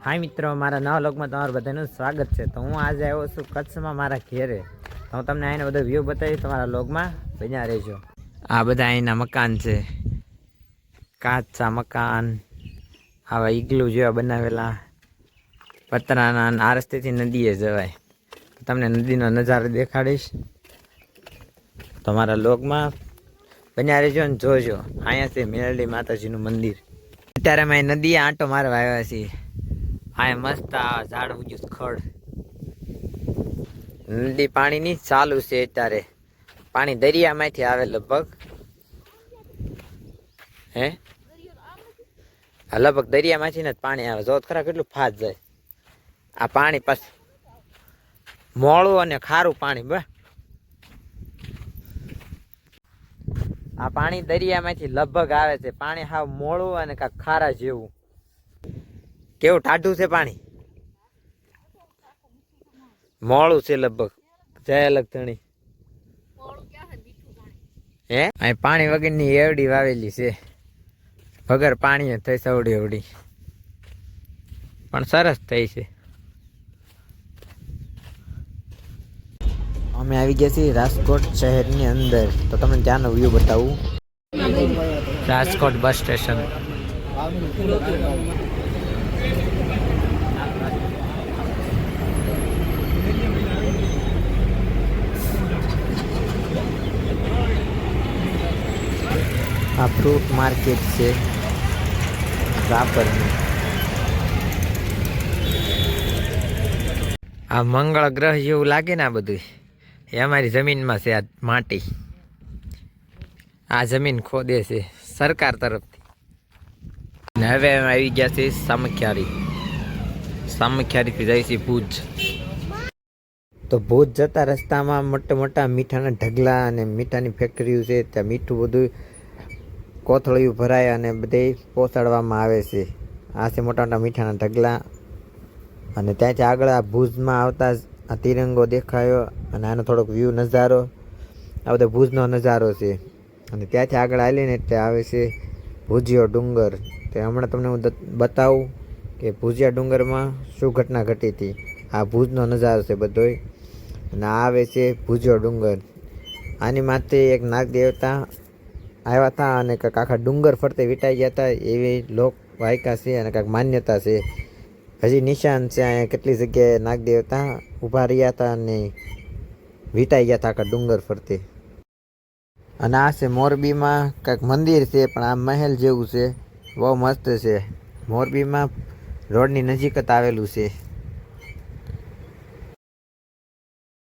હાય મિત્રો, મારા નવા લોકમાં તમારું બધાનું સ્વાગત છે. તો હું આજે આવ્યો છું કચ્છમાં મારા ઘેરે. તો હું તમને અહીંનો બધો વ્યૂ બતાવી તમારા લોકમાં બન્યા રહેજો. આ બધા અહીંના મકાન છે, કાચા મકાન, આવા ઈગલું જેવા બનાવેલા પતરાના. આ રસ્તેથી નદીએ જવાય. તમને નદીનો નજારો દેખાડીશ. તમારા લોકમાં બન્યા રહેજો ને જોજો. અહીંયા છે મેરડી માતાજીનું મંદિર. અત્યારે અમે નદીએ આંટો મારવા આવ્યા છીએ. આ મસ્ત આ ઝાડ ઉગ્યું ખડ. નદી પાણીની ચાલુ છે અત્યારે. પાણી દરિયામાંથી આવે લગભગ. હે લગભગ દરિયામાંથી ને પાણી આવે. જો ખરા કેટલું ફાસ્ટ જાય. આ પાણી પાછું મોળું અને ખારું પાણી. બસ આ પાણી દરિયામાંથી લગભગ આવે છે. પાણી હાવ મોળું અને કાંક ખારા જેવું. કેવું ટાઢું છે પાણી, મોળું છે લગભગ. જય અલગ ધણી હે. અહીં પાણી વગરની એવડી વાવેલી છે. વગર પાણી થઈ સવડી એવડી, પણ સરસ થઈ છે. અમે આવી ગયા છીએ રાજકોટ શહેરની અંદર. તો તમને ત્યાંનો વ્યૂ બતાવું. Rajkot bus station. આ ફ્રૂટ માર્કેટ છે રાપરની. આ મંગળ ગ્રહ જેવું લાગે ને આ બધું, એ અમારી જમીનમાં છે. આ માટી, આ જમીન ખોદે છે સરકાર તરફથી. ને હવે અમે આવી ગયા છે સામખિયારી. સામખિયારીથી જાય છે ભુજ. તો ભુજ જતા રસ્તામાં મોટા મોટા મીઠાના ઢગલા અને મીઠાની ફેક્ટરીઓ છે. ત્યાં મીઠું બધું કોથળિયું ભરાય અને બધે પહોંચાડવામાં આવે છે. આ છે મોટા મોટા મીઠાના ઢગલા. અને ત્યાંથી આગળ આ ભુજમાં આવતા આ તિરંગો દેખાયો. અને આનો થોડોક વ્યૂ નજારો, આ બધો ભુજનો નજારો છે. અને ત્યાંથી આગળ આવીને એટલે આવે છે ભુજિયો ડુંગર. તો હમણાં તમને હું બતાવું કે ભુજિયા ડુંગરમાં શું ઘટના ઘટી હતી. આ ભુજનો નજારો છે બધોય. અને આ આવે છે ભુજિયો ડુંગર. આની માથે એક નાગ દેવતા આવ્યા હતા અને કાંઈક આખા ડુંગર ફરતે વીંટાઈ ગયા હતા, એવી લોક વાયકા છે અને કાંઈક માન્યતા છે. હજી નિશાન છે અહીંયા. કેટલી જગ્યાએ નાગ દેવતા ઊભા રહ્યા હતા અને વીંટાઈ ગયા હતા આખા ડુંગર ફરતે. અને આ છે મોરબીમાં કાંઈક મંદિર છે, પણ આ મહેલ જેવું છે. બહુ મસ્ત છે. મોરબીમાં રોડની નજીક જ આવેલું છે.